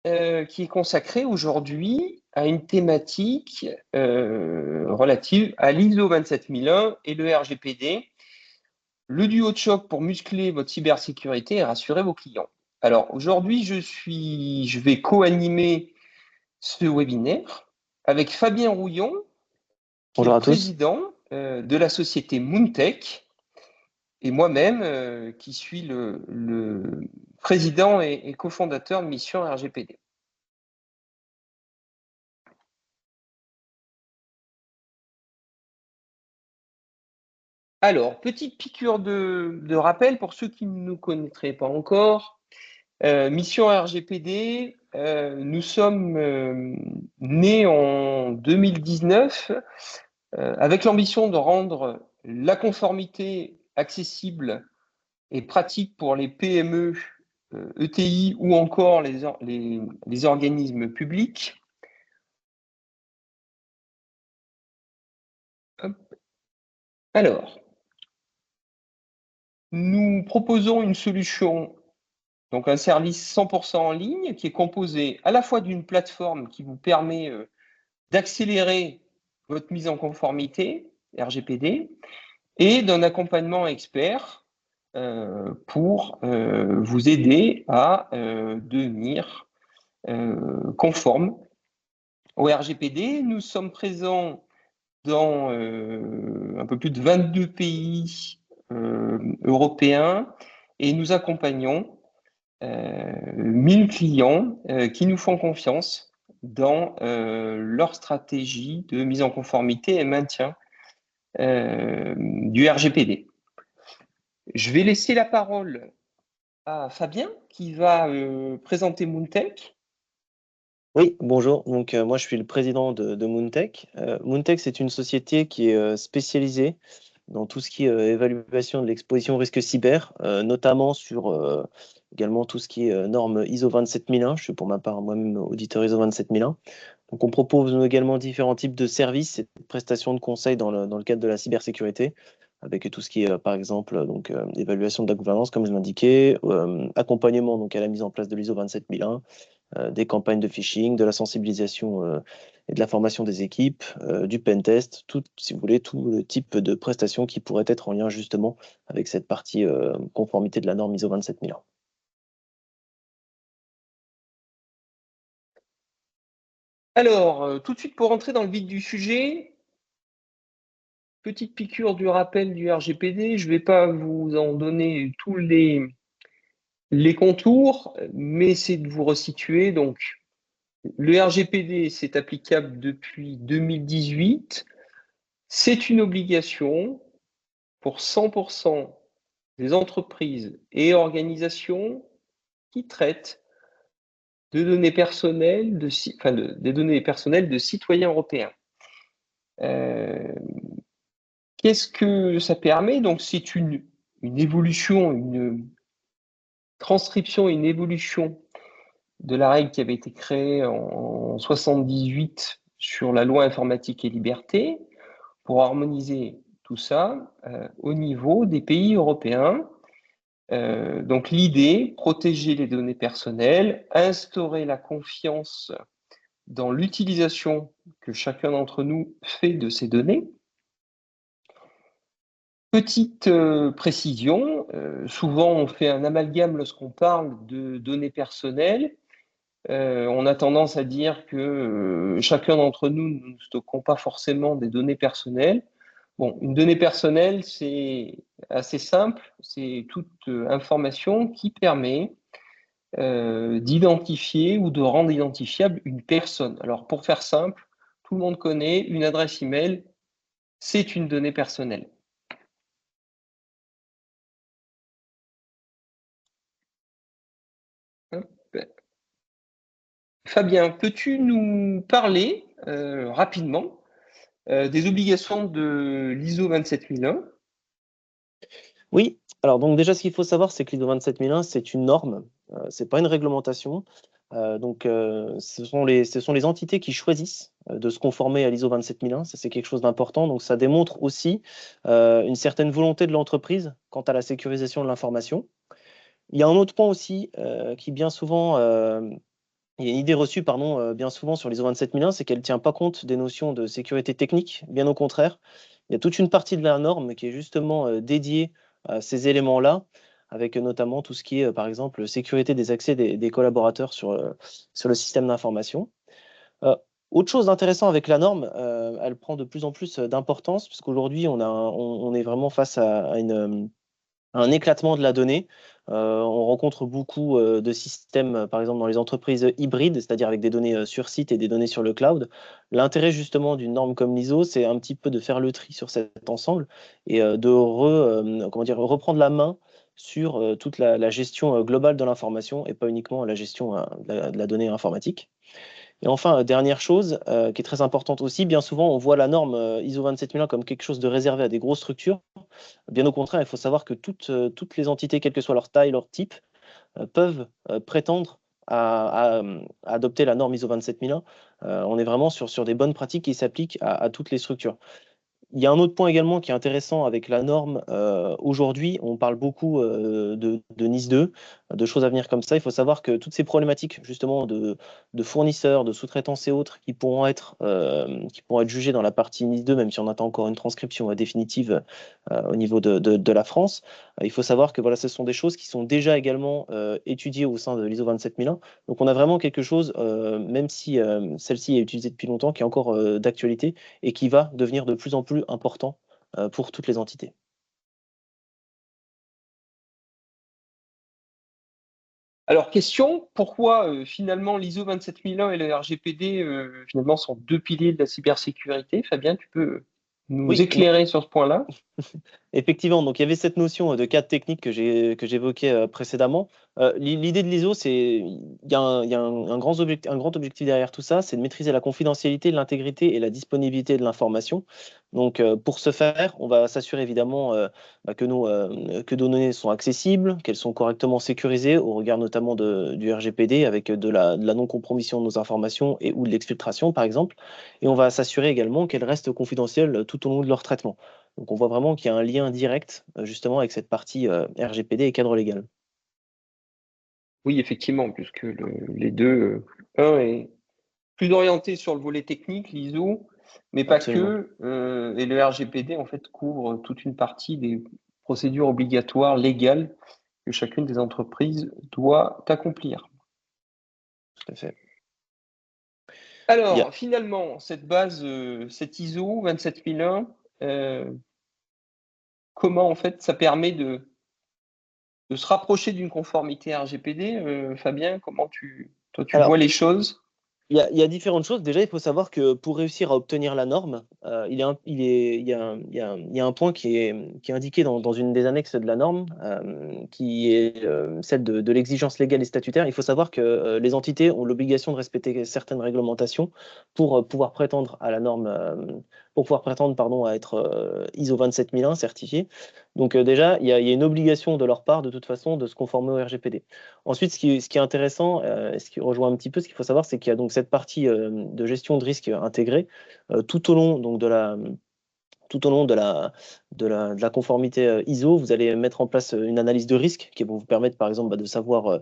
qui est consacré aujourd'hui à une thématique relative à l'ISO 27001 et le RGPD, le duo de choc pour muscler votre cybersécurité et rassurer vos clients. Alors aujourd'hui, je vais co-animer ce webinaire avec Fabien Rouillon, qui est Bonjour le à tous. président de la société Moontech, et moi-même qui suis le président et cofondateur de Mission RGPD. Alors, petite piqûre de rappel pour ceux qui ne nous connaîtraient pas encore. Mission RGPD, nous sommes nés en 2019 avec l'ambition de rendre la conformité accessible et pratique pour les PME, ETI ou encore les organismes publics. Hop. Alors, nous proposons une solution, donc un service 100% en ligne qui est composé à la fois d'une plateforme qui vous permet d'accélérer votre mise en conformité RGPD et d'un accompagnement expert pour vous aider à devenir conforme au RGPD. Nous sommes présents dans un peu plus de 22 pays européens et nous accompagnons 1000 clients qui nous font confiance dans leur stratégie de mise en conformité et maintien du RGPD. Je vais laisser la parole à Fabien qui va présenter Moontech. Oui, bonjour. Donc, moi, je suis le président de Moontech. Moontech, c'est une société qui est spécialisée dans tout ce qui est évaluation de l'exposition au risque cyber, notamment sur également tout ce qui est normes ISO 27001. Je suis pour ma part moi-même auditeur ISO 27001. Donc, on propose également différents types de services et de prestations de conseil dans le cadre de la cybersécurité, avec tout ce qui est, par exemple, donc, évaluation de la gouvernance, comme je l'indiquais, accompagnement donc, à la mise en place de l'ISO 27001, des campagnes de phishing, de la sensibilisation et de la formation des équipes, du pen test, tout, si vous voulez, tout le type de prestations qui pourraient être en lien justement avec cette partie conformité de la norme ISO 27001. Alors, tout de suite pour rentrer dans le vif du sujet, petite piqûre du rappel du RGPD. Je ne vais pas vous en donner tous les contours, mais c'est de vous resituer. Donc, le RGPD, c'est applicable depuis 2018. C'est une obligation pour 100% des entreprises et organisations qui traitent de données personnelles des données personnelles de citoyens européens. Qu'est-ce que ça permet? Donc, c'est une évolution, une transcription, une évolution de la règle qui avait été créée en 78 sur la loi informatique et liberté pour harmoniser tout ça au niveau des pays européens. Donc l'idée, protéger les données personnelles, instaurer la confiance dans l'utilisation que chacun d'entre nous fait de ces données. Petite précision, souvent on fait un amalgame lorsqu'on parle de données personnelles. On a tendance à dire que chacun d'entre nous ne stockons pas forcément des données personnelles. Bon, une donnée personnelle, c'est assez simple, c'est toute information qui permet d'identifier ou de rendre identifiable une personne. Alors, pour faire simple, tout le monde connaît une adresse email, c'est une donnée personnelle. Fabien, peux-tu nous parler rapidement des obligations de l'ISO 27001? Oui, alors donc déjà, ce qu'il faut savoir, c'est que l'ISO 27001, c'est une norme, c'est pas une réglementation. Ce sont les entités qui choisissent de se conformer à l'ISO 27001. Ça, c'est quelque chose d'important. Donc, ça démontre aussi une certaine volonté de l'entreprise quant à la sécurisation de l'information. Il y a un autre point aussi qui bien souvent il y a une idée reçue, pardon, bien souvent sur l'ISO 27001, c'est qu'elle ne tient pas compte des notions de sécurité technique. Bien au contraire, il y a toute une partie de la norme qui est justement dédiée à ces éléments-là, avec notamment tout ce qui est, par exemple, sécurité des accès des collaborateurs sur le système d'information. Euh, Autre chose d'intéressant avec la norme, elle prend de plus en plus d'importance, puisqu'aujourd'hui, on est vraiment face à un éclatement de la donnée. On rencontre beaucoup de systèmes, par exemple, dans les entreprises hybrides, c'est-à-dire avec des données sur site et des données sur le cloud. L'intérêt justement d'une norme comme l'ISO, c'est un petit peu de faire le tri sur cet ensemble et comment dire, reprendre la main sur toute la gestion globale de l'information et pas uniquement la gestion de la donnée informatique. Et enfin, dernière chose qui est très importante aussi, bien souvent on voit la norme ISO 27001 comme quelque chose de réservé à des grosses structures. Bien au contraire, il faut savoir que toutes les entités, quelle que soit leur taille, leur type, peuvent prétendre à adopter la norme ISO 27001. On est vraiment sur des bonnes pratiques qui s'appliquent à toutes les structures. Il y a un autre point également qui est intéressant avec la norme. Aujourd'hui, on parle beaucoup de NIS 2, de choses à venir comme ça. Il faut savoir que toutes ces problématiques justement de fournisseurs, de sous-traitance et autres qui pourront être jugées dans la partie NIS 2, même si on attend encore une transcription définitive au niveau de la France, il faut savoir que voilà, ce sont des choses qui sont déjà également étudiées au sein de l'ISO 27001. Donc on a vraiment quelque chose, même si celle-ci est utilisée depuis longtemps, qui est encore d'actualité et qui va devenir de plus en plus important pour toutes les entités. Alors, question, pourquoi finalement l'ISO 27001 et le RGPD finalement sont deux piliers de la cybersécurité? Fabien, tu peux nous Oui, éclairer sur ce point-là? effectivement, donc il y avait cette notion de cadre technique que j'évoquais précédemment. L'idée de l'ISO, il y a un grand objectif derrière tout ça, c'est de maîtriser la confidentialité, l'intégrité et la disponibilité de l'information. Donc pour ce faire, on va s'assurer évidemment que nos données sont accessibles, qu'elles sont correctement sécurisées au regard notamment du RGPD avec de la non-compromission de nos informations et ou de l'exfiltration par exemple. Et on va s'assurer également qu'elles restent confidentielles tout au long de leur traitement. Donc on voit vraiment qu'il y a un lien direct justement avec cette partie RGPD et cadre légal. Oui, effectivement, puisque les deux, un est plus orienté sur le volet technique, l'ISO, mais pas Absolument, que, et le RGPD en fait couvre toute une partie des procédures obligatoires légales que chacune des entreprises doit accomplir. tout à fait. Il y a- Alors, finalement, cette base, cette ISO 27001, comment en fait ça permet de se rapprocher d'une conformité RGPD, Fabien, comment toi tu vois alors, les choses? il y a différentes choses. Déjà, il faut savoir que pour réussir à obtenir la norme, il y a un point qui est indiqué dans une des annexes de la norme, qui est celle de l'exigence légale et statutaire. Il faut savoir que les entités ont l'obligation de respecter certaines réglementations pour pouvoir prétendre à la norme, pour pouvoir prétendre, pardon, à être ISO 27001 certifié. Donc déjà, il y a une obligation de leur part, de toute façon, de se conformer au RGPD. Ensuite, ce qui est intéressant, ce qui rejoint un petit peu, ce qu'il faut savoir, c'est qu'il y a donc cette partie de gestion de risque intégrée tout au long donc tout au long de la conformité ISO. Vous allez mettre en place une analyse de risque qui va vous permettre, par exemple, de savoir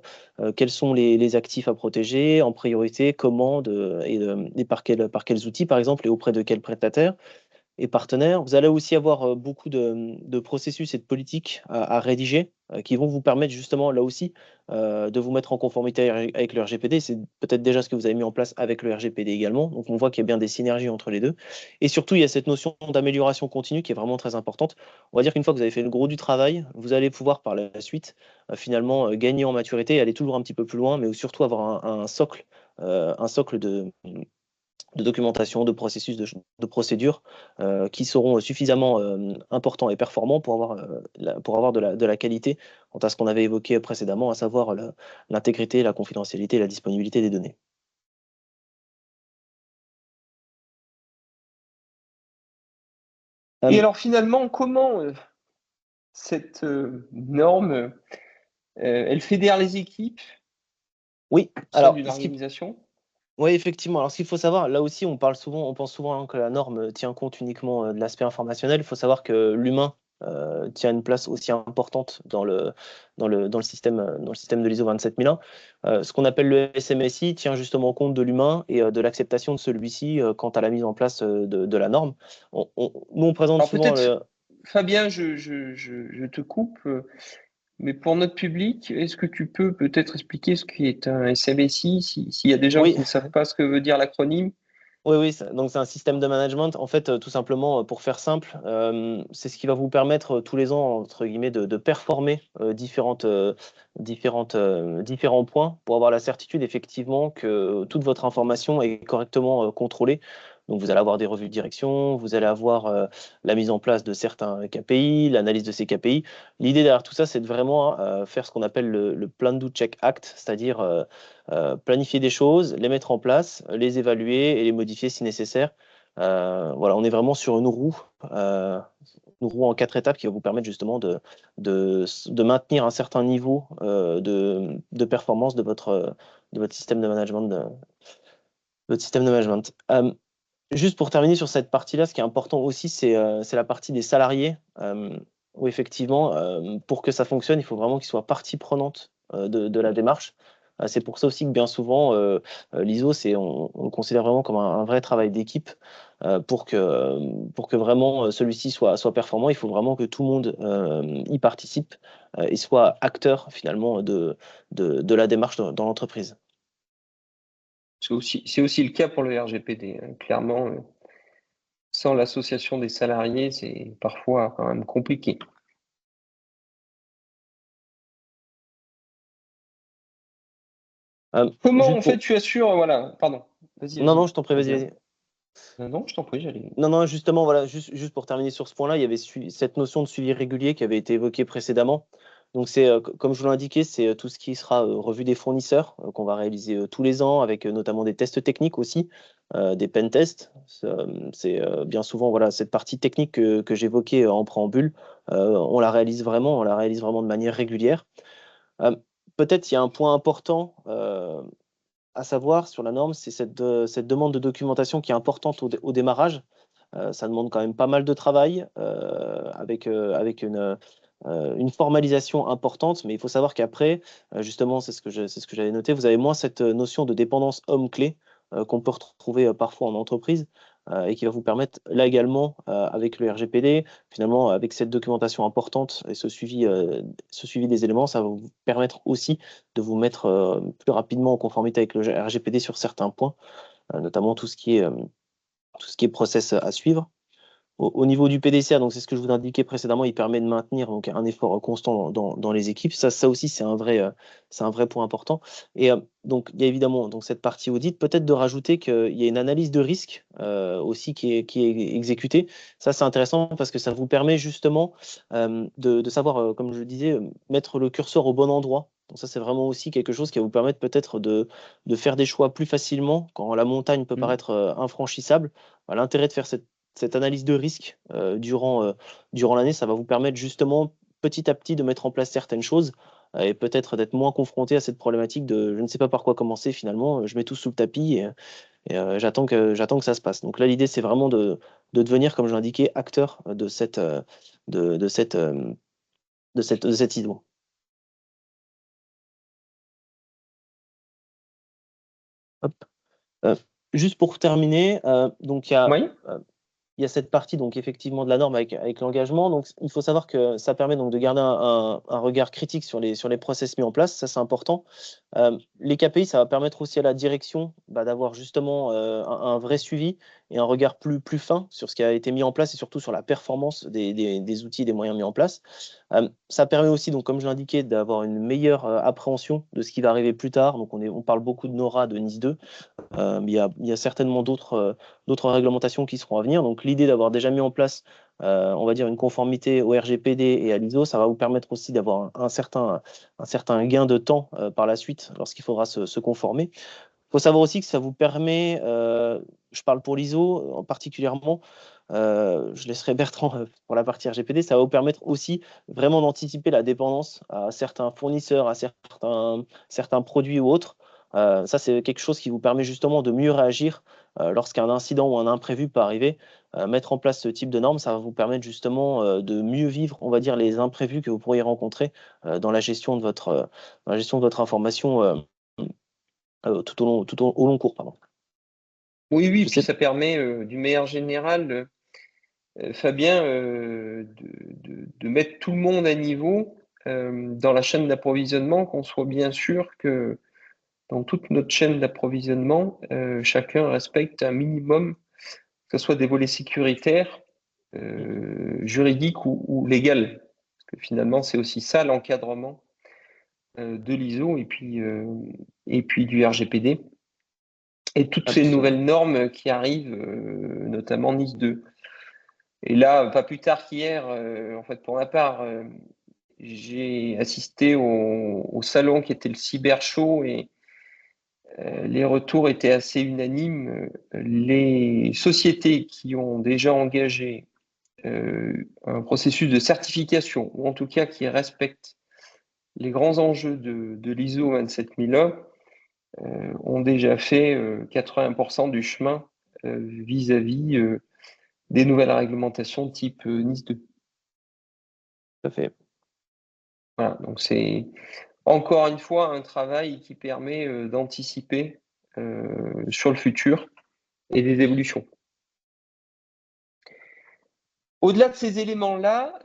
quels sont les actifs à protéger en priorité, comment et par quels outils, par exemple, et auprès de quels prestataires et partenaires. Vous allez aussi avoir beaucoup de processus et de politiques à rédiger qui vont vous permettre justement là aussi de vous mettre en conformité avec le RGPD. C'est peut-être déjà ce que vous avez mis en place avec le RGPD également. Donc on voit qu'il y a bien des synergies entre les deux. Et surtout, il y a cette notion d'amélioration continue qui est vraiment très importante. On va dire qu'une fois que vous avez fait le gros du travail, vous allez pouvoir par la suite finalement gagner en maturité, aller toujours un petit peu plus loin, mais surtout avoir un socle de documentation, de processus, de procédures qui seront suffisamment importants et performants pour avoir de la qualité quant à ce qu'on avait évoqué précédemment, à savoir l'intégrité, la confidentialité et la disponibilité des données. Et Euh, alors finalement, comment cette norme, elle fédère les équipes oui, au sein alors, d'une organisation? oui, effectivement. Alors, ce qu'il faut savoir, là aussi, on pense souvent que la norme tient compte uniquement de l'aspect informationnel. Il faut savoir que l'humain tient une place aussi importante dans le système de l'ISO 27001. Ce qu'on appelle le SMSI tient justement compte de l'humain et de l'acceptation de celui-ci quant à la mise en place de la norme. Nous, on présente Alors souvent peut-être, Fabien, je te coupe, mais pour notre public, est-ce que tu peux peut-être expliquer ce qui est un SMSI, s'il y a des gens Oui, qui ne savent pas ce que veut dire l'acronyme? oui, donc c'est un système de management. En fait, tout simplement, pour faire simple, c'est ce qui va vous permettre tous les ans, entre guillemets, de performer différents points pour avoir la certitude, effectivement, que toute votre information est correctement contrôlée. Donc, vous allez avoir des revues de direction, vous allez avoir la mise en place de certains KPI, l'analyse de ces KPI. L'idée derrière tout ça, c'est de vraiment faire ce qu'on appelle le Plan Do Check Act, c'est-à-dire planifier des choses, les mettre en place, les évaluer et les modifier si nécessaire. Voilà, on est vraiment sur une roue en 4 étapes qui va vous permettre justement de maintenir un certain niveau de performance de votre système de management. Votre système de management. Juste pour terminer sur cette partie-là, ce qui est important aussi, c'est la partie des salariés, où effectivement, pour que ça fonctionne, il faut vraiment qu'ils soient partie prenante de la démarche. C'est pour ça aussi que bien souvent, l'ISO, on le considère vraiment comme un vrai travail d'équipe. Pour que vraiment celui-ci soit performant, il faut vraiment que tout le monde y participe et soit acteur finalement de la démarche dans l'entreprise. C'est aussi le cas pour le RGPD, hein. Clairement, sans l'association des salariés, c'est parfois quand même compliqué. Comment Juste en fait pour... tu assures, voilà, pardon, Non, non, vas-y, je t'en prie, vas-y, Fabien. vas-y. Non, non, je t'en prie, j'allais. Non, non, justement, voilà, juste pour terminer sur ce point-là, il y avait cette notion de suivi régulier qui avait été évoquée précédemment. Donc, comme je vous l'indiquais, c'est tout ce qui sera revue des fournisseurs qu'on va réaliser tous les ans, avec notamment des tests techniques aussi, des pen tests. C'est bien souvent voilà, cette partie technique que j'évoquais en préambule. On la réalise vraiment de manière régulière. Euh, Peut-être il y a un point important à savoir sur la norme, c'est cette demande de documentation qui est importante au démarrage. Ça demande quand même pas mal de travail avec une formalisation importante, mais il faut savoir qu'après, justement, c'est ce que j'avais noté, vous avez moins cette notion de dépendance homme-clé qu'on peut retrouver parfois en entreprise et qui va vous permettre, là également, avec le RGPD, finalement, avec cette documentation importante et ce suivi des éléments, ça va vous permettre aussi de vous mettre plus rapidement en conformité avec le RGPD sur certains points, notamment tout ce qui est process à suivre. Au niveau du PDCA, donc c'est ce que je vous indiquais précédemment, il permet de maintenir donc, un effort constant dans les équipes. Ça aussi, c'est un vrai point important. Et donc, il y a évidemment donc, cette partie audit. Peut-être de rajouter qu'il y a une analyse de risque aussi qui est exécutée. Ça, c'est intéressant parce que ça vous permet justement de savoir, comme je le disais, mettre le curseur au bon endroit. Donc ça, c'est vraiment aussi quelque chose qui va vous permettre peut-être de faire des choix plus facilement quand la montagne peut Hmm. paraître infranchissable. L'intérêt de faire cette analyse de risque durant l'année, ça va vous permettre justement petit à petit de mettre en place certaines choses et peut-être d'être moins confronté à cette problématique de je ne sais pas par quoi commencer finalement, je mets tout sous le tapis et j'attends que ça se passe. Donc là, l'idée, c'est vraiment de devenir, comme je l'indiquais, acteur de cette ISO. Hop. Euh, Juste pour terminer, donc Oui, il y a cette partie donc effectivement de la norme avec l'engagement. Donc il faut savoir que ça permet donc de garder un regard critique sur les process mis en place. Ça, c'est important. Les KPI, ça va permettre aussi à la direction d'avoir justement un vrai suivi et un regard plus fin sur ce qui a été mis en place et surtout sur la performance des outils et des moyens mis en place. Ça permet aussi, donc, comme je l'indiquais, d'avoir une meilleure appréhension de ce qui va arriver plus tard. Donc on parle beaucoup de NORA, de NIS 2. Il y a certainement d'autres réglementations qui seront à venir. Donc, l'idée d'avoir déjà mis en place, on va dire, une conformité au RGPD et à l'ISO, ça va vous permettre aussi d'avoir un certain gain de temps par la suite lorsqu'il faudra se conformer. Il faut savoir aussi que ça vous permet, je parle pour l'ISO particulièrement, je laisserai Bertrand pour la partie RGPD, ça va vous permettre aussi vraiment d'anticiper la dépendance à certains fournisseurs, à certains produits ou autres, Ça, c'est quelque chose qui vous permet justement de mieux réagir lorsqu'un incident ou un imprévu peut arriver. Mettre en place ce type de normes, ça va vous permettre justement de mieux vivre, on va dire, les imprévus que vous pourriez rencontrer dans la gestion de votre information au long cours, pardon. Oui, oui, Je puis sais. ça permet, d'une manière générale, Fabien, de mettre tout le monde à niveau dans la chaîne d'approvisionnement, qu'on soit bien sûr que dans toute notre chaîne d'approvisionnement, chacun respecte un minimum, que ce soit des volets sécuritaires, juridiques ou légal. Parce que finalement, c'est aussi ça l'encadrement de l'ISO et puis du RGPD. Et toutes ces Absolument. nouvelles normes qui arrivent, notamment NIS 2. Et là, pas plus tard qu'hier, en fait, pour ma part, j'ai assisté au salon qui était le Cyber Show et les retours étaient assez unanimes. Les sociétés qui ont déjà engagé un processus de certification, ou en tout cas qui respectent les grands enjeux de l'ISO 27001, ont déjà fait 80% du chemin vis-à-vis des nouvelles réglementations type NIS 2. Tout à fait. Voilà, donc c'est encore une fois un travail qui permet d'anticiper sur le futur et des évolutions. Au-delà de ces éléments-là,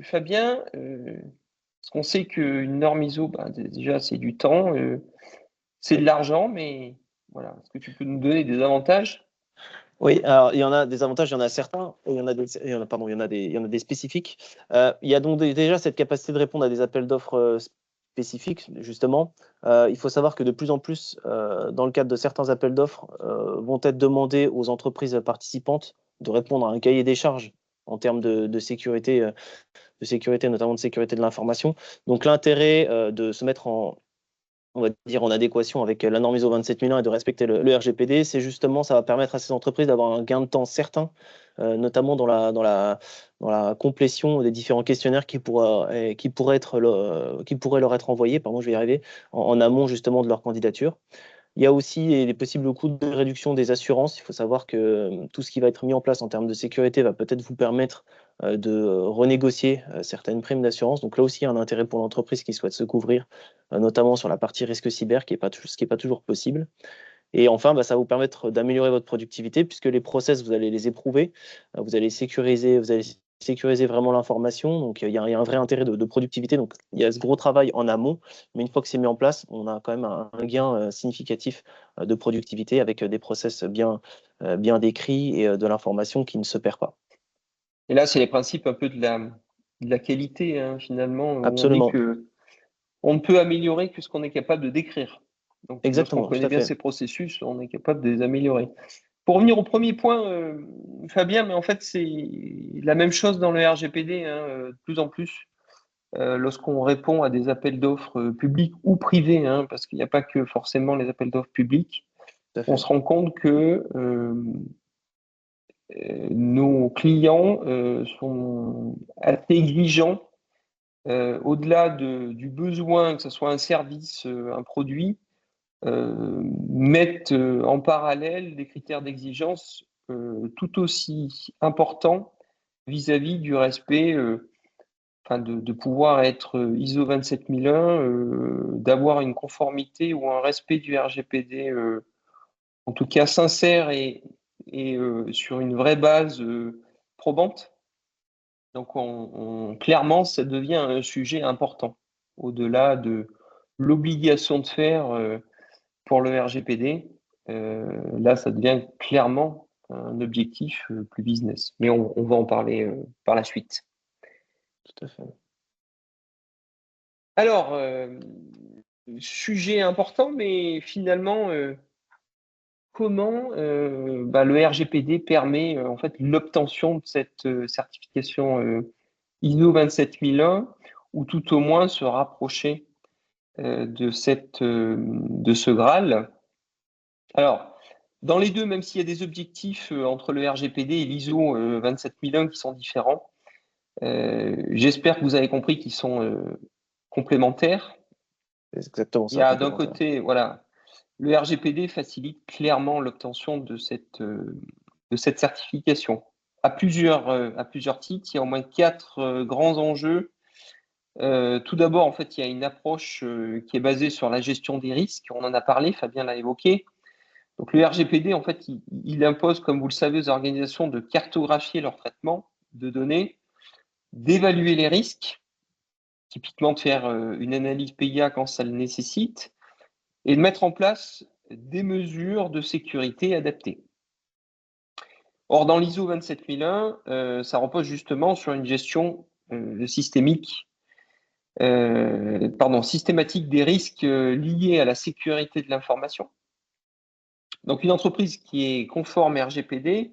Fabien, parce qu'on sait qu'une norme ISO, déjà c'est du temps, c'est de l'argent, mais voilà, est-ce que tu peux nous donner des avantages? Oui, alors il y en a des avantages, il y en a certains, et il y en a des spécifiques. Il y a donc déjà cette capacité de répondre à des appels d'offres spécifiques, justement. Il faut savoir que de plus en plus, dans le cadre de certains appels d'offres, vont être demandés aux entreprises participantes de répondre à un cahier des charges en termes de sécurité, notamment de sécurité de l'information. Donc l'intérêt de se mettre on va dire, en adéquation avec la norme ISO 27001 et de respecter le RGPD, c'est justement, ça va permettre à ces entreprises d'avoir un gain de temps certain, notamment dans la complétion des différents questionnaires qui pourraient leur être envoyés, pardon, je vais y arriver, en amont justement de leur candidature. Il y a aussi les possibles coûts de réduction des assurances. Il faut savoir que tout ce qui va être mis en place en termes de sécurité va peut-être vous permettre de renégocier certaines primes d'assurance. Donc là aussi, il y a un intérêt pour l'entreprise qui souhaite se couvrir, notamment sur la partie risque cyber, ce qui est pas toujours possible. Et enfin, ça va vous permettre d'améliorer votre productivité puisque les process, vous allez les éprouver, vous allez sécuriser vraiment l'information. Donc, il y a un vrai intérêt de productivité. Donc, il y a ce gros travail en amont, mais une fois que c'est mis en place, on a quand même un gain significatif de productivité avec des process bien décrits et de l'information qui ne se perd pas. Et là, c'est les principes un peu de la qualité, hein, finalement, où on dit Absolument. que on ne peut améliorer que ce qu'on est capable de décrire. Donc, lorsqu'on Exactement, tout connaît à bien fait. ces processus, on est capable de les améliorer. Pour revenir au premier point, Fabien, mais en fait, c'est la même chose dans le RGPD, hein, de plus en plus. Lorsqu'on répond à des appels d'offres publics ou privés, hein, parce qu'il n'y a pas que forcément les appels d'offres publics, Tout à on fait. se rend compte que nos clients sont assez exigeants au-delà du besoin, que ce soit un service, un produit, mettent en parallèle des critères d'exigence tout aussi importants vis-à-vis du respect, de pouvoir être ISO 27001, d'avoir une conformité ou un respect du RGPD, en tout cas sincère et sur une vraie base probante. Donc, clairement, ça devient un sujet important, au-delà de l'obligation de faire pour le RGPD. Là, ça devient clairement un objectif plus business. Mais on va en parler par la suite. Tout à fait. Alors, sujet important, mais finalement, comment le RGPD permet en fait l'obtention de cette certification ISO 27001 ou tout au moins se rapprocher de ce Graal. Alors, dans les deux, même s'il y a des objectifs entre le RGPD et l'ISO 27001 qui sont différents, j'espère que vous avez compris qu'ils sont complémentaires. C'est exactement Il y ça, a d'un complémentaire. côté, voilà, Le RGPD facilite clairement l'obtention de cette certification. À plusieurs titres, il y a au moins 4 grands enjeux. Tout d'abord, en fait, il y a une approche qui est basée sur la gestion des risques. On en a parlé, Fabien l'a évoqué. Donc, le RGPD, en fait, il impose, comme vous le savez, aux organisations de cartographier leur traitement de données, d'évaluer les risques, typiquement de faire une analyse PIA quand ça le nécessite, et de mettre en place des mesures de sécurité adaptées. Or, dans l'ISO 27001, ça repose justement sur une gestion systématique des risques liés à la sécurité de l'information. Donc, une entreprise qui est conforme RGPD,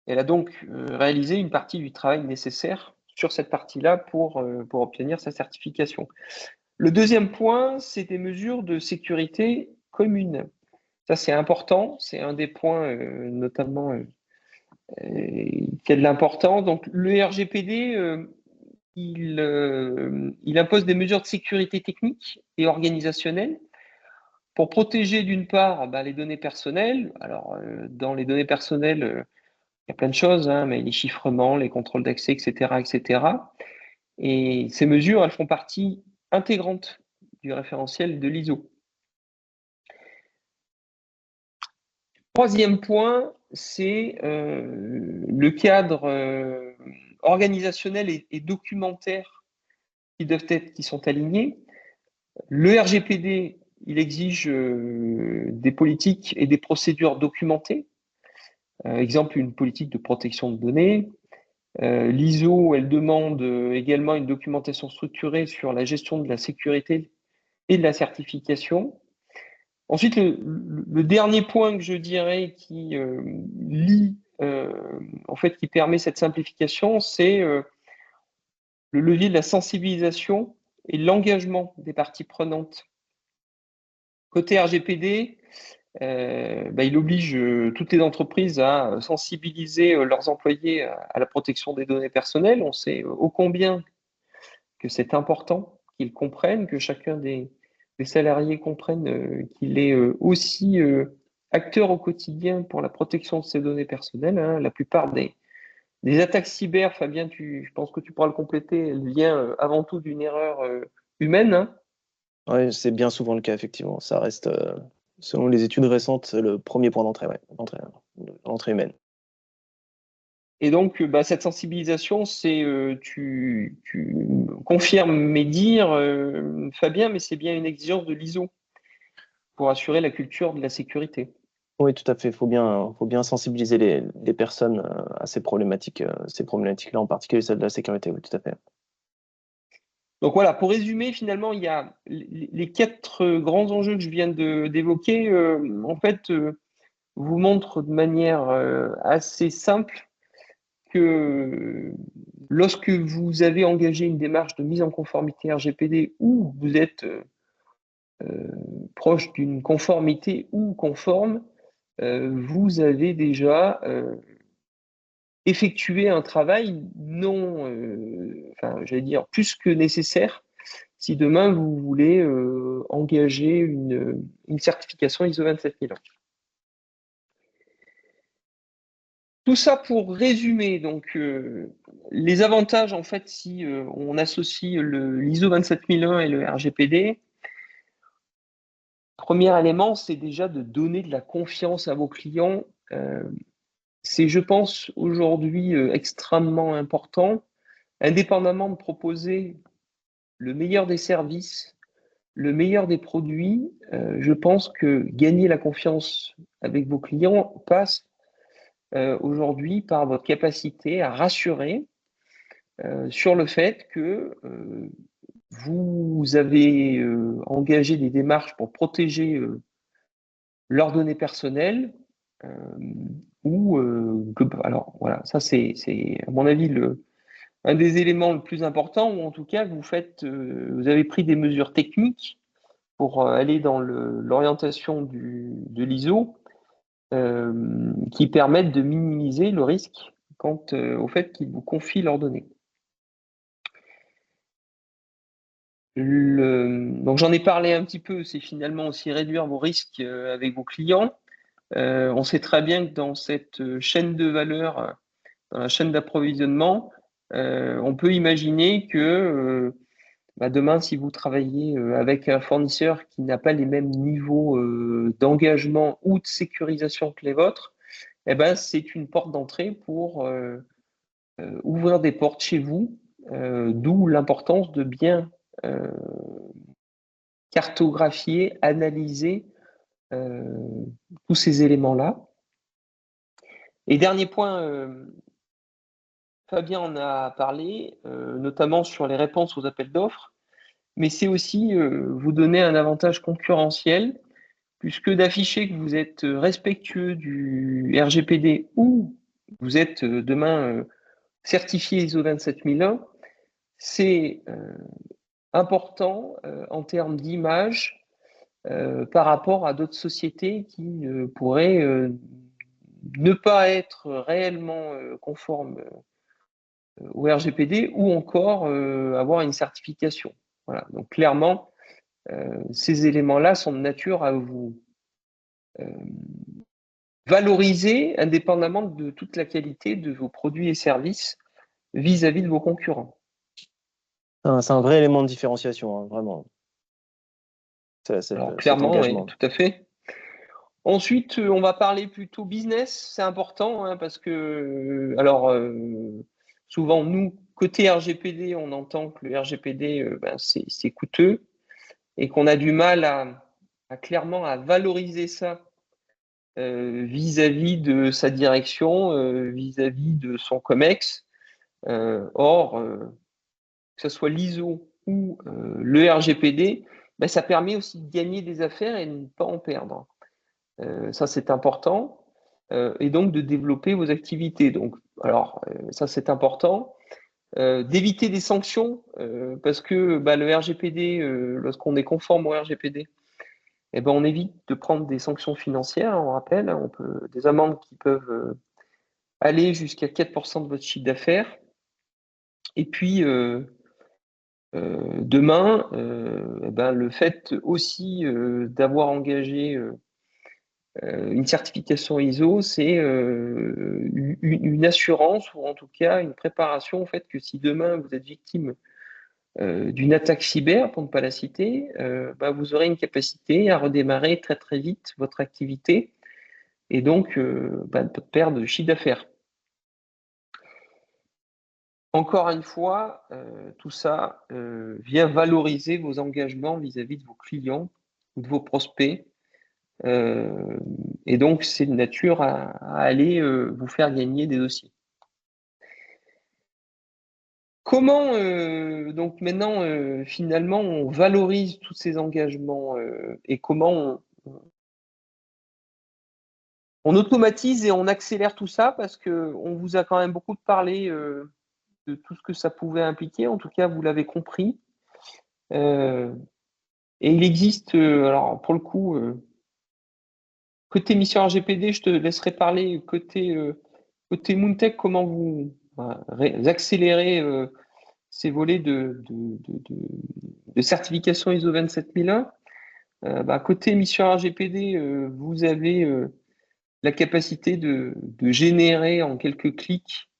elle a donc réalisé une partie du travail nécessaire sur cette partie-là pour obtenir sa certification. Le deuxième point, c'est des mesures de sécurité communes. Ça, c'est important. C'est un des points notamment qui a de l'importance. Donc, le RGPD, il impose des mesures de sécurité technique et organisationnelle pour protéger d'une part les données personnelles. Alors, dans les données personnelles, il y a plein de choses, hein, mais les chiffrements, les contrôles d'accès, etc., etc. Et ces mesures, elles font partie intégrante du référentiel de l'ISO. Troisième point, c'est le cadre organisationnel et documentaire qui sont alignés. Le RGPD, il exige des politiques et des procédures documentées. Exemple, une politique de protection de données. L'ISO, elle demande également une documentation structurée sur la gestion de la sécurité et de la certification. Ensuite, le dernier point que je dirais qui qui permet cette simplification, c'est le levier de la sensibilisation et l'engagement des parties prenantes. Côté RGPD, il oblige toutes les entreprises à sensibiliser leurs employés à la protection des données personnelles. On sait ô combien que c'est important qu'ils comprennent, que chacun des salariés comprennent qu'il est aussi acteur au quotidien pour la protection de ses données personnelles. Hein. La plupart des attaques cyber, Fabien, je pense que tu pourras le compléter, elle vient avant tout d'une erreur humaine. Hein. Oui, c'est bien souvent le cas, effectivement. Ça reste, selon les études récentes, le premier point d'entrée, l'entrée humaine. Et donc, cette sensibilisation, c'est, tu confirmes mes dires, Fabien, mais c'est bien une exigence de l'ISO pour assurer la culture de la sécurité. Oui, tout à fait. Faut bien sensibiliser les personnes à ces problématiques-là, en particulier celle de la sécurité. Oui, tout à fait. Donc voilà, pour résumer, finalement, il y a les 4 grands enjeux que je viens d'évoquer, vous montrent de manière assez simple que lorsque vous avez engagé une démarche de mise en conformité RGPD ou vous êtes proche d'une conformité ou conforme, vous avez déjà effectué un travail plus que nécessaire si demain vous voulez engager une certification ISO 27001. Tout ça pour résumer, donc les avantages en fait si on associe l'ISO 27001 et le RGPD. Premier élément, c'est déjà de donner de la confiance à vos clients. C'est, je pense, aujourd'hui extrêmement important, indépendamment de proposer le meilleur des services, le meilleur des produits. Je pense que gagner la confiance avec vos clients passe aujourd'hui par votre capacité à rassurer sur le fait que vous avez engagé des démarches pour protéger leurs données personnelles alors voilà, ça c'est à mon avis un des éléments le plus important, ou en tout cas vous avez pris des mesures techniques pour aller dans l'orientation de l'ISO qui permettent de minimiser le risque quant au fait qu'ils vous confient leurs données. Donc j'en ai parlé un petit peu, c'est finalement aussi réduire vos risques avec vos clients. On sait très bien que dans cette chaîne de valeur, dans la chaîne d'approvisionnement, on peut imaginer que demain, si vous travaillez avec un fournisseur qui n'a pas les mêmes niveaux d'engagement ou de sécurisation que les vôtres, eh ben, c'est une porte d'entrée pour ouvrir des portes chez vous, d'où l'importance de bien cartographier, analyser tous ces éléments-là. Et dernier point, Fabien en a parlé, notamment sur les réponses aux appels d'offres, mais c'est aussi vous donner un avantage concurrentiel, puisque d'afficher que vous êtes respectueux du RGPD ou vous êtes demain certifié ISO 27001, c'est important en termes d'image par rapport à d'autres sociétés qui pourraient ne pas être réellement conformes au RGPD ou encore avoir une certification. Voilà. Donc clairement, ces éléments-là sont de nature à vous valoriser indépendamment de toute la qualité de vos produits et services vis-à-vis de vos concurrents. C'est un vrai élément de différenciation, hein, vraiment. Alors Cet clairement, oui, engagement. tout à fait. Ensuite, on va parler plutôt business, c'est important hein, parce que, souvent nous, côté RGPD, on entend que le RGPD, c'est coûteux et qu'on a du mal clairement à valoriser ça vis-à-vis de sa direction, vis-à-vis de son COMEX. Or, que ce soit l'ISO ou le RGPD, ça permet aussi de gagner des affaires et de ne pas en perdre. Ça, c'est important. Et donc, de développer vos activités. Donc, alors, ça, c'est important. D'éviter des sanctions, parce que le RGPD, lorsqu'on est conforme au RGPD, on évite de prendre des sanctions financières, on rappelle, hein, des amendes qui peuvent aller jusqu'à 4% de votre chiffre d'affaires. Et puis, demain, le fait aussi d'avoir engagé une certification ISO, c'est une assurance ou en tout cas une préparation au fait que si demain vous êtes victime d'une attaque cyber, pour ne pas la citer, vous aurez une capacité à redémarrer très très vite votre activité et donc ne pas perdre de chiffre d'affaires. Encore une fois, tout ça vient valoriser vos engagements vis-à-vis de vos clients ou de vos prospects. Et donc, c'est de nature à aller vous faire gagner des dossiers. Comment, donc maintenant, finalement, on valorise tous ces engagements et comment on automatise et on accélère tout ça parce qu'on vous a quand même beaucoup parlé de tout ce que ça pouvait impliquer. En tout cas, vous l'avez compris. Et il existe, alors pour le coup, côté mission RGPD, je te laisserai parler côté Moontech, comment vous accélérez ces volets de certification ISO 27001. Côté mission RGPD, vous avez la capacité de générer en quelques clics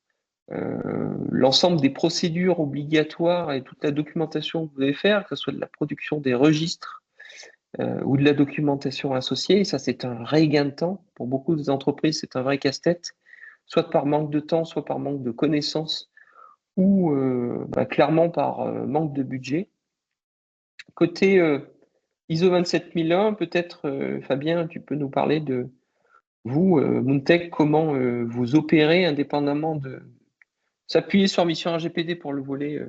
l'ensemble des procédures obligatoires et toute la documentation que vous devez faire, que ce soit de la production des registres ou de la documentation associée. Et ça, c'est un vrai gain de temps. Pour beaucoup d'entreprises, c'est un vrai casse-tête, soit par manque de temps, soit par manque de connaissances, ou clairement par manque de budget. Côté ISO 27001, peut-être, Fabien, tu peux nous parler de vous, Moontech, comment vous opérez indépendamment de s'appuyer sur mission RGPD pour le volet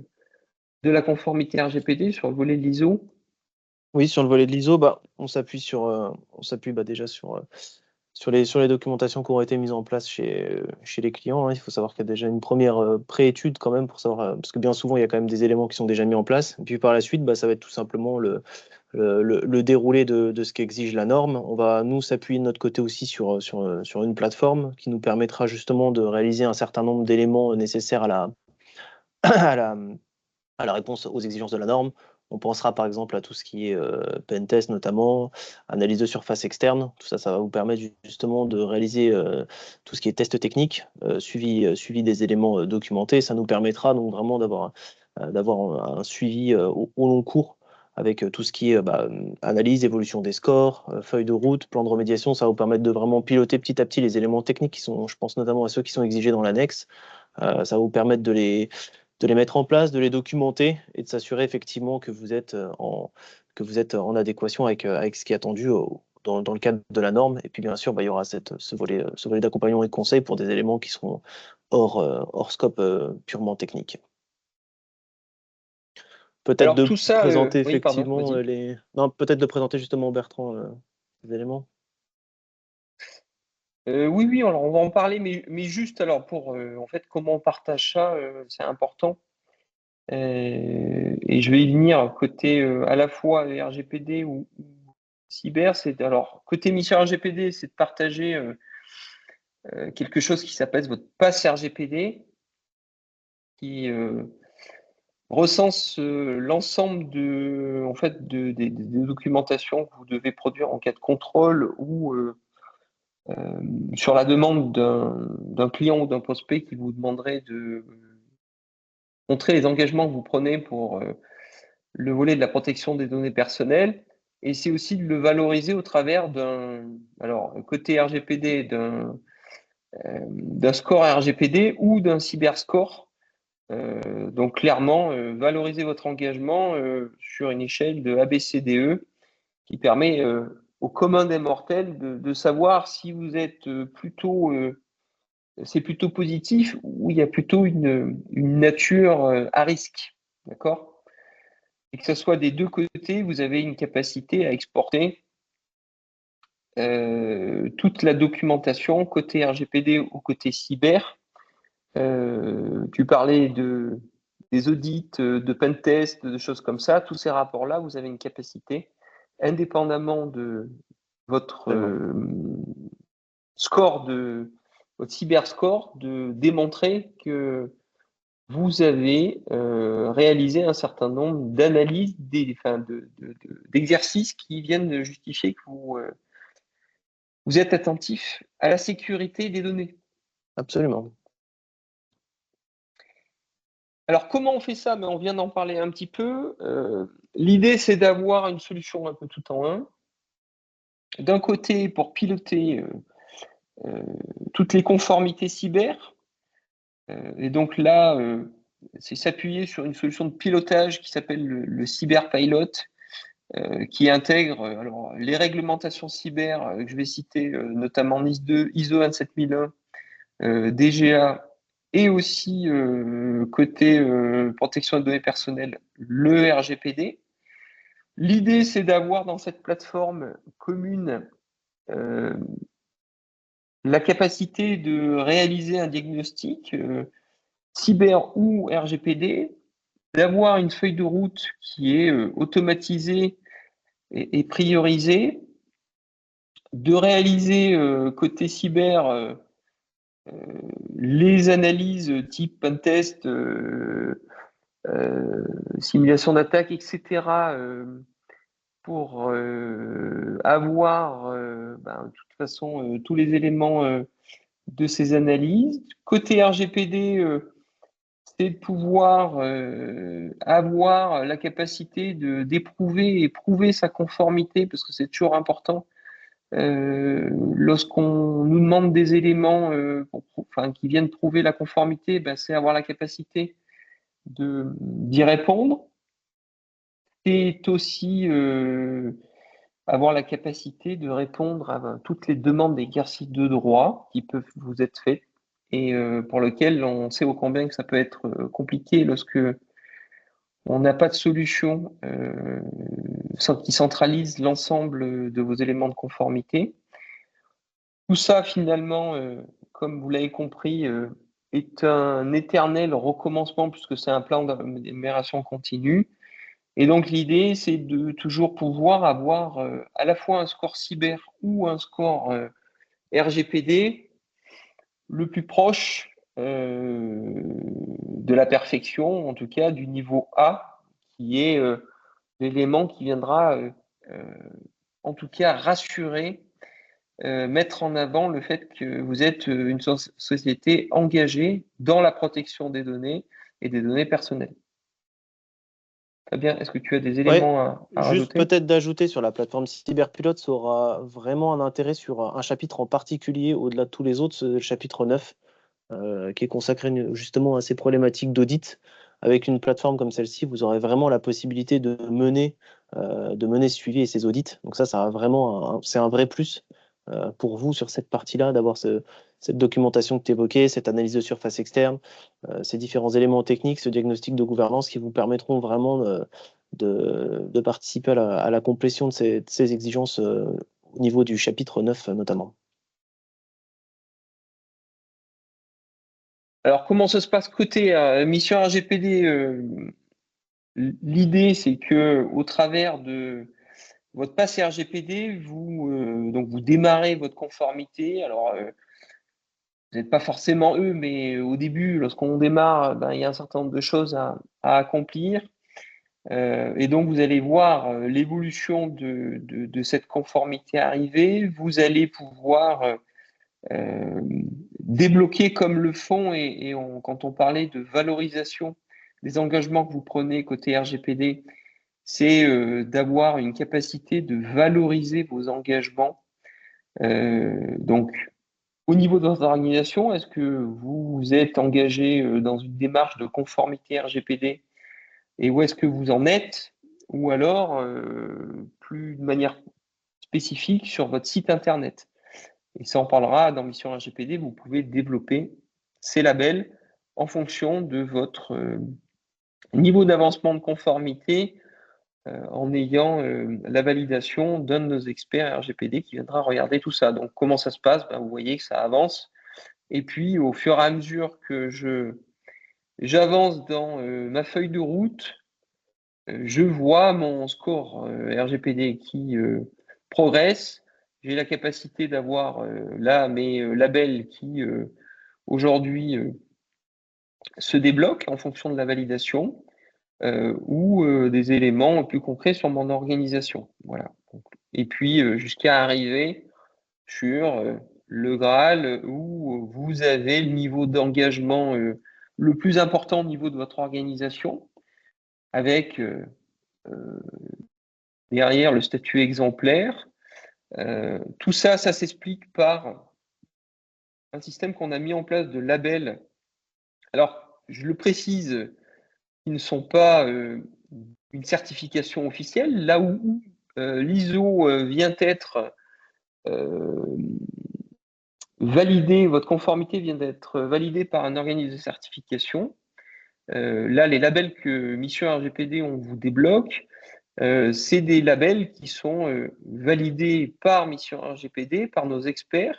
de la conformité RGPD, sur le volet de l'ISO. Oui, sur le volet de l'ISO, on s'appuie déjà sur les documentations qui ont été mises en place chez les clients. Hein. Il faut savoir qu'il y a déjà une première pré-étude quand même pour savoir, parce que bien souvent, il y a quand même des éléments qui sont déjà mis en place. Et puis par la suite, ça va être tout simplement le déroulé de ce qu'exige la norme. On va nous s'appuyer de notre côté aussi sur une plateforme qui nous permettra justement de réaliser un certain nombre d'éléments nécessaires à la réponse aux exigences de la norme. On pensera par exemple à tout ce qui est pentest notamment, analyse de surface externe. Tout ça, ça va vous permettre justement de réaliser tout ce qui est test technique, suivi des éléments documentés. Ça nous permettra donc vraiment d'avoir un suivi au long cours avec tout ce qui est analyse, évolution des scores, feuille de route, plan de remédiation. Ça va vous permettre de vraiment piloter petit à petit les éléments techniques qui sont, je pense notamment à ceux qui sont exigés dans l'annexe. Ça va vous permettre de les mettre en place, de les documenter et de s'assurer effectivement que vous êtes en adéquation avec ce qui est attendu dans le cadre de la norme. Et puis bien sûr, il y aura ce volet d'accompagnement et de conseil pour des éléments qui seront hors scope purement technique. Peut-être Alors de tout ça, présenter oui, pardon, effectivement vas-y. Non, peut-être de présenter justement Bertrand ces éléments. Oui, oui, alors on va en parler, mais juste alors pour en fait comment on partage ça, c'est important. Et je vais y venir côté à la fois RGPD ou cyber. C'est alors côté mission RGPD, c'est de partager quelque chose qui s'appelle votre passe RGPD, qui recense l'ensemble en fait des documentations que vous devez produire en cas de contrôle ou sur la demande d'un client ou d'un prospect qui vous demanderait de montrer les engagements que vous prenez pour le volet de la protection des données personnelles. Et c'est aussi de le valoriser au travers alors côté RGPD, d'un score RGPD ou d'un cyberscore. Donc clairement, valoriser votre engagement sur une échelle de ABCDE qui permet au commun des mortels de savoir si vous êtes c'est plutôt positif ou il y a plutôt une nature à risque. D'accord? Et que ce soit des deux côtés, vous avez une capacité à exporter toute la documentation côté RGPD ou côté cyber. Tu parlais des audits, de pentest, de choses comme ça. Tous ces rapports-là, vous avez une capacité, indépendamment de votre votre cyber score, de démontrer que vous avez réalisé un certain nombre d'analyses, d'exercices qui viennent justifier que vous êtes attentif à la sécurité des données. Absolument. Alors, comment on fait ça? On vient d'en parler un petit peu. L'idée, c'est d'avoir une solution un peu tout en un. D'un côté, pour piloter toutes les conformités cyber. Et donc là, c'est s'appuyer sur une solution de pilotage qui s'appelle le CyberPilot, qui intègre alors, les réglementations cyber que je vais citer, notamment NIS2, ISO 27001, DGA, et aussi côté protection des données personnelles, le RGPD. L'idée, c'est d'avoir dans cette plateforme commune la capacité de réaliser un diagnostic cyber ou RGPD, d'avoir une feuille de route qui est automatisée et priorisée, de réaliser côté cyber les analyses type pentest, simulation d'attaque, etc., pour avoir de toute façon tous les éléments de ces analyses. Côté RGPD, c'est de pouvoir avoir la capacité d'éprouver et prouver sa conformité, parce que c'est toujours important. Lorsqu'on nous demande des éléments qui viennent prouver la conformité, c'est avoir la capacité d'y répondre. C'est aussi avoir la capacité de répondre à toutes les demandes d'exercice de droit qui peuvent vous être faites et pour lesquelles on sait au combien que ça peut être compliqué lorsque on n'a pas de solution qui centralise l'ensemble de vos éléments de conformité. Tout ça, finalement, comme vous l'avez compris, est un éternel recommencement puisque c'est un plan d'amélioration continue. Et donc, l'idée, c'est de toujours pouvoir avoir à la fois un score cyber ou un score RGPD le plus proche de la perfection, en tout cas du niveau A, qui est l'élément qui viendra, en tout cas, rassurer, mettre en avant le fait que vous êtes une société engagée dans la protection des données et des données personnelles. Fabien, est-ce que tu as des Ouais, éléments à juste rajouter? peut-être d'ajouter sur la plateforme Cyberpilote, ça aura vraiment un intérêt sur un chapitre en particulier au-delà de tous les autres, le chapitre 9, qui est consacré justement à ces problématiques d'audit. Avec une plateforme comme celle-ci, vous aurez vraiment la possibilité de mener ce suivi et ces audits. Donc ça a vraiment c'est un vrai plus pour vous sur cette partie-là, d'avoir cette documentation que tu évoquais, cette analyse de surface externe, ces différents éléments techniques, ce diagnostic de gouvernance qui vous permettront vraiment de participer à la complétion de ces exigences au niveau du chapitre 9 notamment. Alors, comment ça se passe côté mission RGPD? L'idée, c'est que au travers de votre pass RGPD, donc vous démarrez votre conformité. Alors, vous n'êtes pas forcément eux, mais au début, lorsqu'on démarre, ben, il y a un certain nombre de choses à accomplir. Et donc, vous allez voir l'évolution de cette conformité arriver. Vous allez pouvoir débloquer comme le font, quand on parlait de valorisation des engagements que vous prenez côté RGPD, c'est d'avoir une capacité de valoriser vos engagements. Donc, au niveau de votre organisation, est-ce que vous êtes engagé dans une démarche de conformité RGPD et où est-ce que vous en êtes? Ou alors, plus de manière spécifique sur votre site internet. Et ça, on parlera dans Mission RGPD, vous pouvez développer ces labels en fonction de votre niveau d'avancement de conformité en ayant la validation d'un de nos experts RGPD qui viendra regarder tout ça. Donc, comment ça se passe? Ben, vous voyez que ça avance. Et puis, au fur et à mesure que j'avance dans ma feuille de route, je vois mon score RGPD qui progresse. J'ai la capacité d'avoir là mes labels qui aujourd'hui se débloquent en fonction de la validation ou des éléments plus concrets sur mon organisation. Voilà. Et puis jusqu'à arriver sur le Graal où vous avez le niveau d'engagement le plus important au niveau de votre organisation avec derrière le statut exemplaire. Tout ça, ça s'explique par un système qu'on a mis en place de labels. Alors, je le précise, ils ne sont pas une certification officielle, là où l'ISO vient être validé, votre conformité vient d'être validée par un organisme de certification. Là, les labels que Mission RGPD on vous débloque, c'est des labels qui sont validés par Mission RGPD, par nos experts,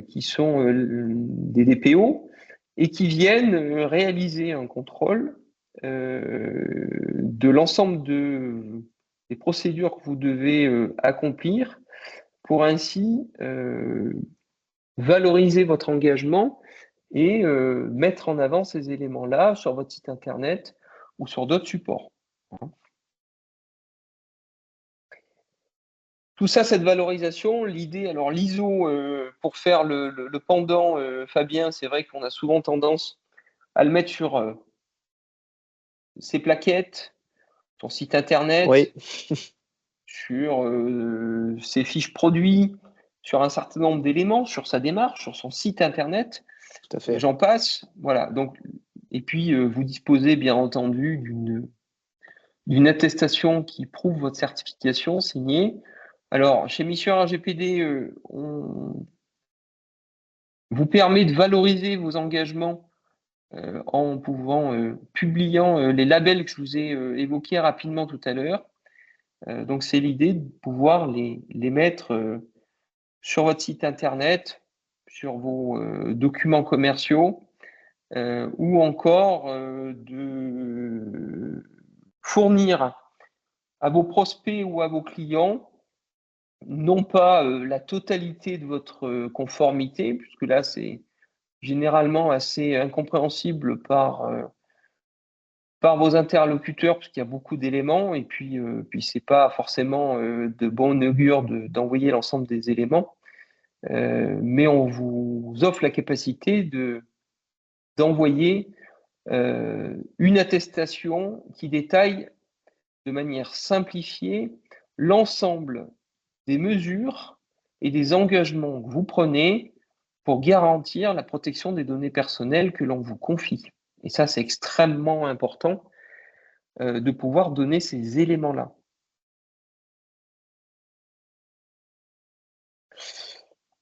qui sont des DPO, et qui viennent réaliser un contrôle de l'ensemble des procédures que vous devez accomplir pour ainsi valoriser votre engagement et mettre en avant ces éléments-là sur votre site internet ou sur d'autres supports. Tout ça, cette valorisation, l'idée, alors l'ISO, pour faire le pendant, Fabien, c'est vrai qu'on a souvent tendance à le mettre sur ses plaquettes, son site internet, Oui, sur ses fiches produits, sur un certain nombre d'éléments, sur sa démarche, sur son site internet, tout à fait. j'en passe. Voilà. Donc, et puis, vous disposez bien entendu d'une attestation qui prouve votre certification signée. Alors, chez Mission RGPD, on vous permet de valoriser vos engagements en pouvant publiant les labels que je vous ai évoqués rapidement tout à l'heure. Donc, c'est l'idée de pouvoir les mettre sur votre site internet, sur vos documents commerciaux, ou encore de fournir à vos prospects ou à vos clients non pas la totalité de votre conformité, puisque là c'est généralement assez incompréhensible par vos interlocuteurs, parce qu'il y a beaucoup d'éléments, et puis c'est pas forcément de bon augure d'envoyer l'ensemble des éléments, mais on vous offre la capacité d'envoyer une attestation qui détaille de manière simplifiée l'ensemble des mesures et des engagements que vous prenez pour garantir la protection des données personnelles que l'on vous confie. Et ça, c'est extrêmement important de pouvoir donner ces éléments-là.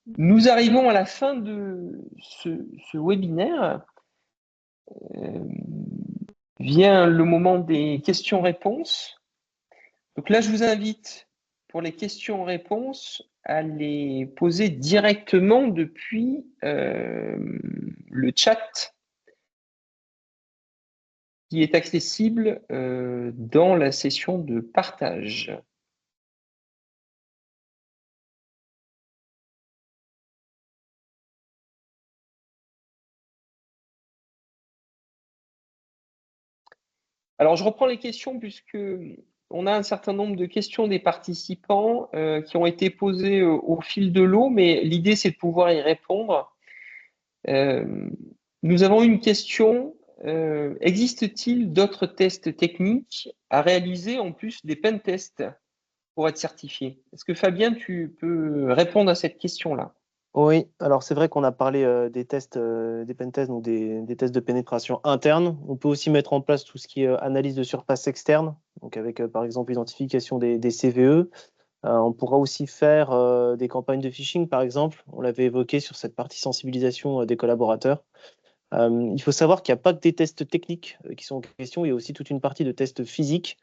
Nous arrivons à la fin de ce webinaire. Vient le moment des questions-réponses. Donc là, je vous invite pour les questions-réponses à les poser directement depuis le chat qui est accessible dans la session de partage. Alors, je reprends les questions puisque on a un certain nombre de questions des participants qui ont été posées au fil de l'eau, mais l'idée, c'est de pouvoir y répondre. Nous avons une question. Existe-t-il d'autres tests techniques à réaliser en plus des pen tests pour être certifié? Est-ce que Fabien, tu peux répondre à cette question-là? Oui, alors c'est vrai qu'on a parlé des tests, des pen tests, donc des tests de pénétration interne. On peut aussi mettre en place tout ce qui est analyse de surface externe, donc avec par exemple l'identification des CVE. On pourra aussi faire des campagnes de phishing, par exemple. On l'avait évoqué sur cette partie sensibilisation des collaborateurs. Il faut savoir qu'il n'y a pas que des tests techniques qui sont en question, il y a aussi toute une partie de tests physiques,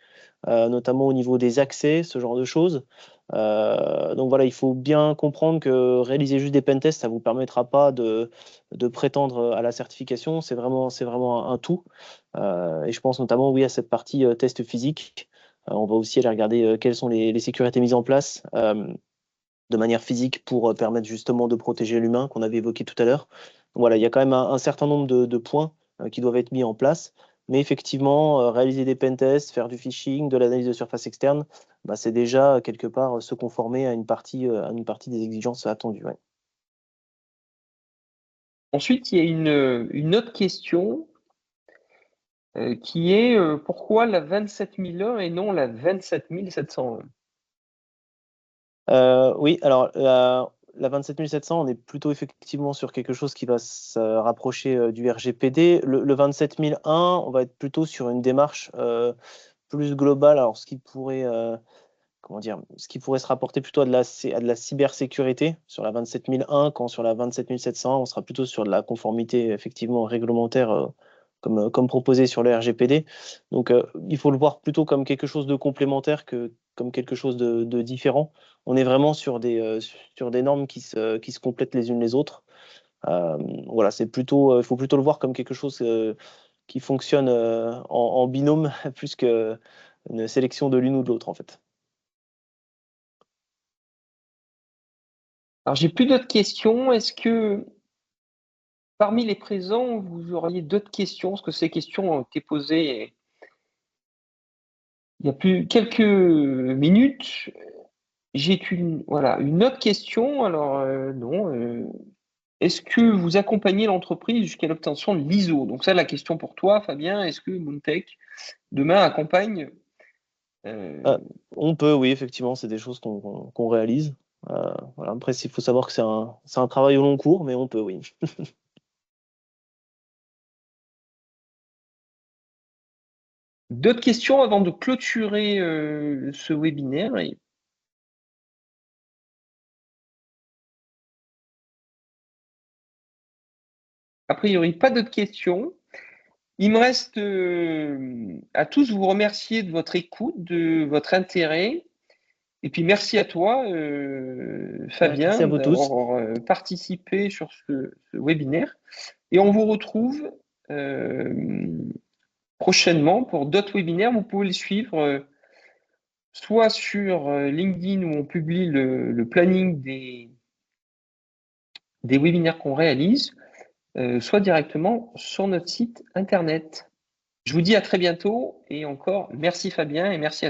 notamment au niveau des accès, ce genre de choses. Donc voilà, il faut bien comprendre que réaliser juste des pentests, ça ne vous permettra pas de prétendre à la certification, c'est vraiment un tout. Et je pense notamment oui, à cette partie test physique. On va aussi aller regarder quelles sont les sécurités mises en place de manière physique pour permettre justement de protéger l'humain qu'on avait évoqué tout à l'heure. Voilà, il y a quand même un certain nombre de points qui doivent être mis en place. Mais effectivement, réaliser des pentests, faire du phishing, de l'analyse de surface externe, bah, c'est déjà quelque part se conformer à une partie des exigences attendues. Ouais. Ensuite, il y a une autre question qui est pourquoi la 27001 et non la 27701? Oui, alors la 27700, on est plutôt effectivement sur quelque chose qui va se rapprocher du RGPD. Le 27001, on va être plutôt sur une démarche plus globale. Alors, comment dire, ce qui pourrait se rapporter plutôt à de la cybersécurité sur la 27001, quand sur la 27701, on sera plutôt sur de la conformité effectivement réglementaire comme proposé sur le RGPD. Donc, il faut le voir plutôt comme quelque chose de complémentaire que comme quelque chose de différent. On est vraiment sur des normes qui se complètent les unes les autres. Voilà, il faut plutôt le voir comme quelque chose qui fonctionne en binôme plus qu'une sélection de l'une ou de l'autre en fait. Alors, j'ai plus d'autres questions. Est-ce que parmi les présents, vous auriez d'autres questions? Parce que ces questions ont été posées il y a plus quelques minutes. J'ai une autre question. Alors, non. Est-ce que vous accompagnez l'entreprise jusqu'à l'obtention de l'ISO? Donc ça, la question pour toi, Fabien, est-ce que Moontech demain accompagne On peut, oui, effectivement, c'est des choses qu'on réalise. Voilà. Après, il faut savoir que c'est un travail au long cours, mais on peut, oui. d'autres questions avant de clôturer ce webinaire? A priori, pas d'autres questions. Il me reste à tous vous remercier de votre écoute, de votre intérêt. Et puis merci à toi, Fabien, Merci à vous tous. d'avoir participé sur ce webinaire. Et on vous retrouve prochainement pour d'autres webinaires. Vous pouvez les suivre soit sur LinkedIn où on publie le planning des webinaires qu'on réalise, soit directement sur notre site internet. Je vous dis à très bientôt et encore merci Fabien et merci à